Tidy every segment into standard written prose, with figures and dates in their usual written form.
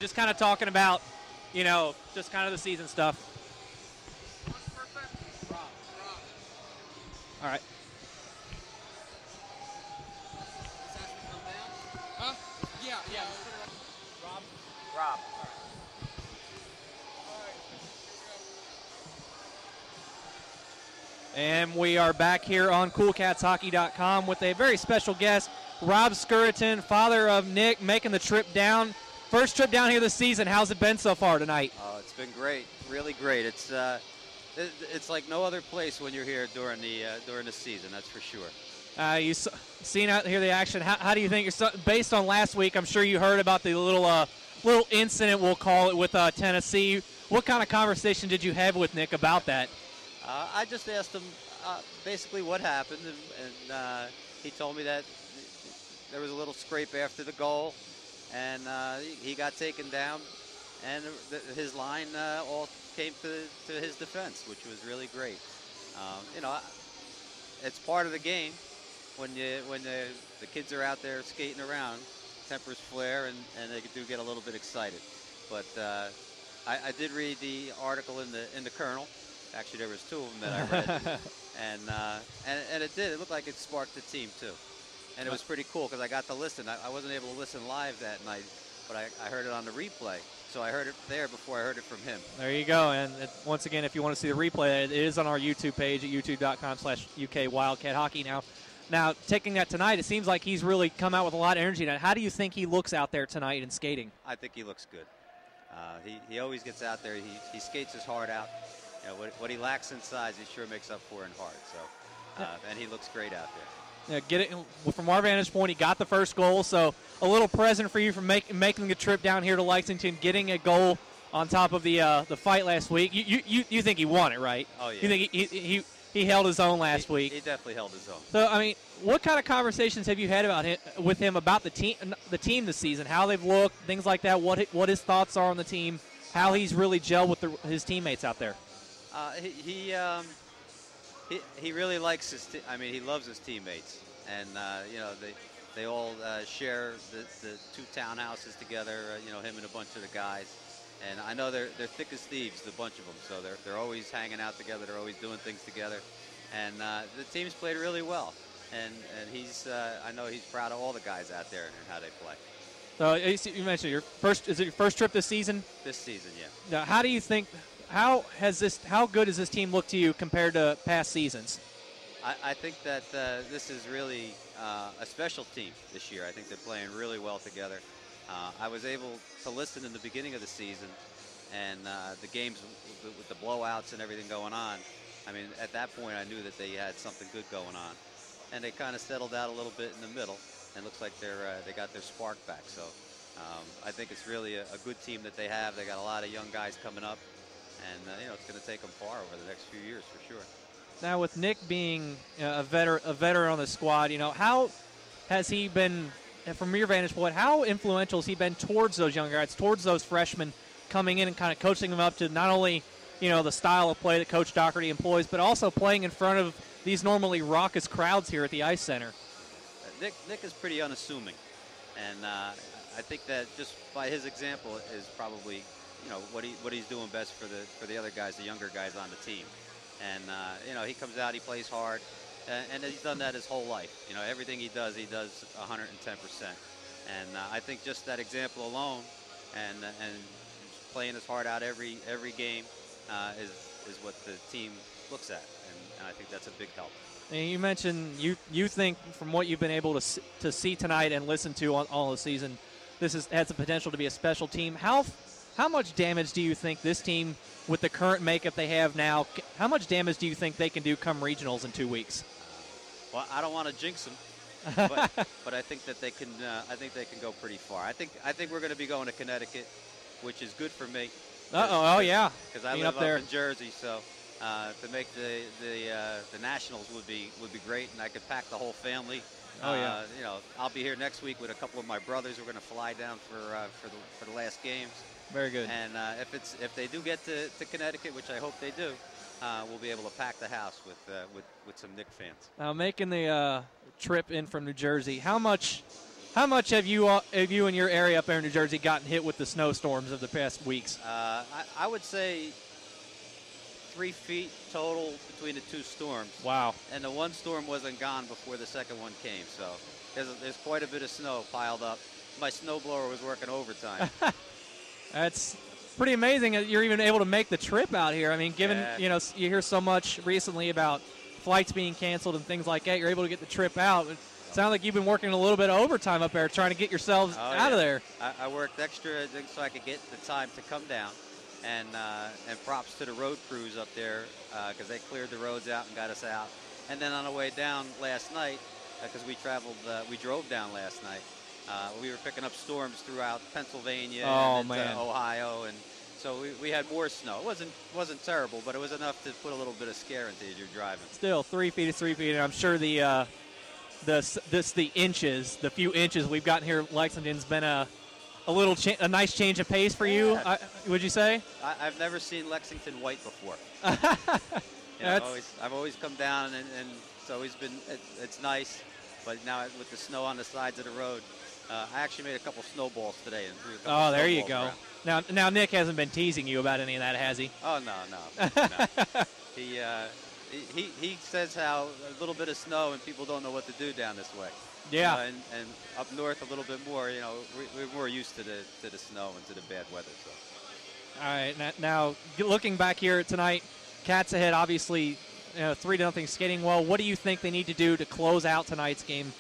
Just kind of talking about, just kind of the season stuff. All right. Huh? Yeah. Rob. And we are back here on CoolCatsHockey.com with a very special guest, Rob Skuriton, father of Nick, making the trip down. First trip down here this season. How's it been so far tonight? Oh, it's been great, really great. It's like no other place when you're here during the season. That's for sure. You seen out here the action. How do you think, based on last week? I'm sure you heard about the little incident, we'll call it, with Tennessee. What kind of conversation did you have with Nick about that? I just asked him basically what happened, and he told me that there was a little scrape after the goal, and he got taken down, and his line all came to his defense, which was really great. It's part of the game. When the kids are out there skating around, tempers flare, and they do get a little bit excited. But I did read the article in the Kernel. Actually, there was two of them that I read, and it looked like it sparked the team too, and it was pretty cool because I got to listen. I wasn't able to listen live that night, but I heard it on the replay, so I heard it there before I heard it from him. There you go. And once again, if you want to see the replay, it is on our YouTube page at youtube.com/UK Wildcat Hockey. Now taking that tonight, it seems like he's really come out with a lot of energy tonight. How do you think he looks out there tonight in skating? I think he looks good. He always gets out there. He skates his heart out. What he lacks in size, he sure makes up for in heart. So, and he looks great out there. Get it from our vantage point. He got the first goal, so a little present for you for making the trip down here to Lexington, getting a goal on top of the fight last week. You think he won it, right? Oh yeah. You think he held his own last week? He definitely held his own. So I mean, what kind of conversations have you had with him about the team this season? How they've looked, things like that. What his thoughts are on the team? How he's really gelled with his teammates out there? He really likes he loves his teammates, and they all share the two townhouses together. Him and a bunch of the guys, and I know they're thick as thieves, the bunch of them. So they're always hanging out together. They're always doing things together, and the team's played really well. And I know he's proud of all the guys out there and how they play. So you mentioned is it your first trip this season? This season, yeah. Now, how do you think? How good has this team looked to you compared to past seasons? I think that this is really a special team this year. I think they're playing really well together. I was able to listen in the beginning of the season, and the games with the blowouts and everything going on. I mean, at that point, I knew that they had something good going on, and they kind of settled out a little bit in the middle, and it looks like they got their spark back. So I think it's really a good team that they have. They got a lot of young guys coming up. And it's going to take them far over the next few years for sure. Now, with Nick being a veteran on the squad, how has he been, from your vantage point, how influential has he been towards those young guys, towards those freshmen coming in and kind of coaching them up to not only, the style of play that Coach Doherty employs, but also playing in front of these normally raucous crowds here at the Ice Center? Nick is pretty unassuming, and I think that just by his example is probably what he's doing best for the other guys, the younger guys on the team. And he comes out, he plays hard, and he's done that his whole life. Everything he does 110%. And I think just that example alone, and playing his heart out every game, is what the team looks at, and I think that's a big help. And you mentioned you think from what you've been able to see tonight and listen to all the season, this has the potential to be a special team. How much damage do you think this team, with the current makeup they have now, how much damage do you think they can do come regionals in 2 weeks? Well, I don't want to jinx them, but I think that they can. I think they can go pretty far. I think we're going to be going to Connecticut, which is good for me. Oh yeah. Because I live up in Jersey, so to make the nationals would be great, and I could pack the whole family. Oh yeah. I'll be here next week with a couple of my brothers. We're going to fly down for the last games. Very good. And if they do get to Connecticut, which I hope they do, we'll be able to pack the house with some Nick fans. Now, making the trip in from New Jersey, how much How much have you in your area up there in New Jersey gotten hit with the snowstorms of the past weeks? I would say 3 feet total between the two storms. Wow. And the one storm wasn't gone before the second one came, so there's quite a bit of snow piled up. My snowblower was working overtime. That's pretty amazing that you're even able to make the trip out here. I mean, given, you hear so much recently about flights being canceled and things like that, you're able to get the trip out. It sounds like you've been working a little bit of overtime up there trying to get yourselves out of there. I worked extra so I could get the time to come down. And props to the road crews up there because they cleared the roads out and got us out. And then on the way down last night, because we drove down last night, we were picking up storms throughout Pennsylvania and Ohio, and so we had more snow. It wasn't terrible, but it was enough to put a little bit of scare into you as you're driving. Still, 3 feet is 3 feet, and I'm sure the few inches we've gotten here at Lexington's been a nice change of pace for you, would you say? I've never seen Lexington white before. I've always come down, and it's always been it's nice. But now with the snow on the sides of the road, I actually made a couple snowballs today. And threw a couple there you go. Around. Now Nick hasn't been teasing you about any of that, has he? Oh, no. He says how a little bit of snow and people don't know what to do down this way. Yeah. And up north a little bit more. We're more used to the snow and to the bad weather. So. All right. Now looking back here tonight, Cats ahead, obviously 3-0 skating well. What do you think they need to do to close out tonight's game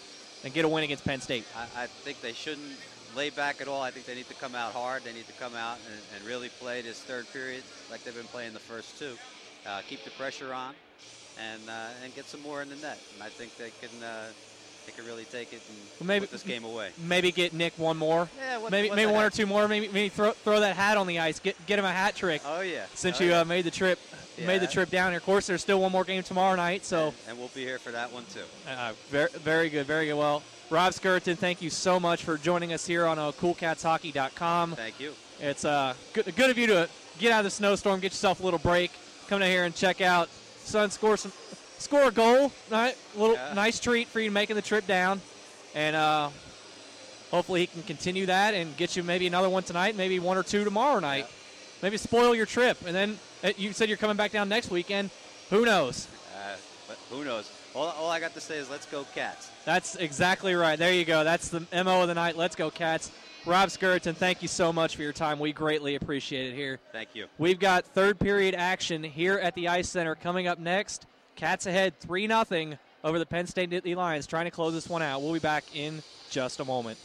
and get a win against Penn State? I think they shouldn't lay back at all. I think they need to come out hard. They need to come out and really play this third period like they've been playing the first two. Keep the pressure on and get some more in the net. And I think they can really take it and put this game away. Maybe get Nick one more. Yeah, maybe one or two more. Maybe throw that hat on the ice. Get him a hat trick. Oh yeah. Since you made the trip. Yeah. Made the trip down here. Of course, there's still one more game tomorrow night, so and we'll be here for that one too. Very, very good, very good. Well, Rob Skirton, thank you so much for joining us here on CoolCatsHockey.com. Thank you. It's good of you to get out of the snowstorm, get yourself a little break, come down here and check out Sun score a goal. Right, nice treat for you making the trip down, and hopefully he can continue that and get you maybe another one tonight, maybe one or two tomorrow night. Yeah. Maybe spoil your trip, and then you said you're coming back down next weekend. Who knows? But who knows? All I got to say is let's go Cats. That's exactly right. There you go. That's the MO of the night. Let's go Cats. Rob Skirton, thank you so much for your time. We greatly appreciate it here. Thank you. We've got third period action here at the Ice Center coming up next. Cats ahead 3-0 over the Penn State Nittany Lions, trying to close this one out. We'll be back in just a moment.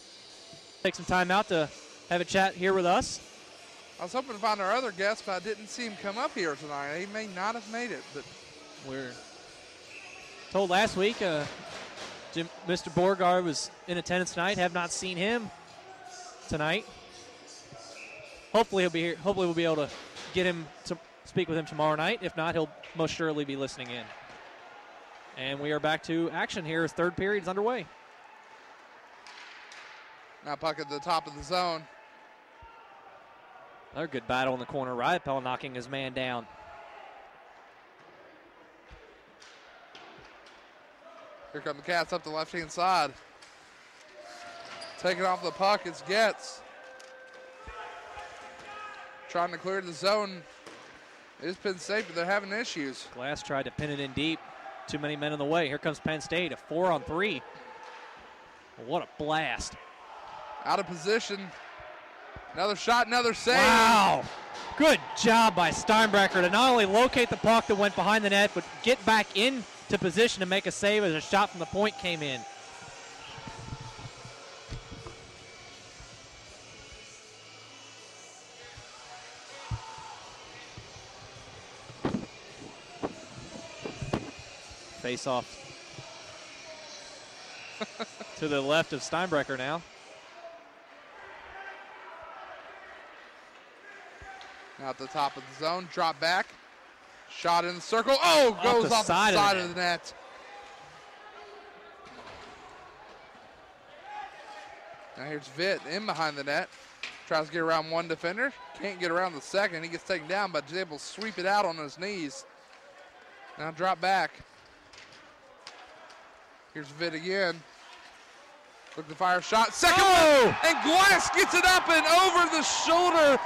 Take some time out to have a chat here with us. I was hoping to find our other guest, but I didn't see him come up here tonight. He may not have made it, but we're told last week Mr. Borgard was in attendance tonight. Have not seen him tonight. Hopefully he'll be here. Hopefully we'll be able to get him to speak with him tomorrow night. If not, he'll most surely be listening in. And we are back to action here as third period is underway. Now puck at the top of the zone. Another good battle in the corner. Riopel knocking his man down. Here come the Cats up the left-hand side. Taking off the puck, it's Getz. Trying to clear the zone. It's Penn State, but they're having issues. Glass tried to pin it in deep. Too many men in the way. Here comes Penn State, a 4-on-3. What a blast. Out of position. Another shot, another save. Wow. Good job by Steinbrecher to not only locate the puck that went behind the net, but get back into position to make a save as a shot from the point came in. Face off to the left of Steinbrecher now. Now at the top of the zone, drop back. Shot in the circle. Oh, goes off the side of the net. Now here's Vitt in behind the net. Tries to get around one defender. Can't get around the second. He gets taken down, but is able to sweep it out on his knees. Now drop back. Here's Vitt again. Look to fire shot. Second Oh! one, and Glass gets it up and over the shoulder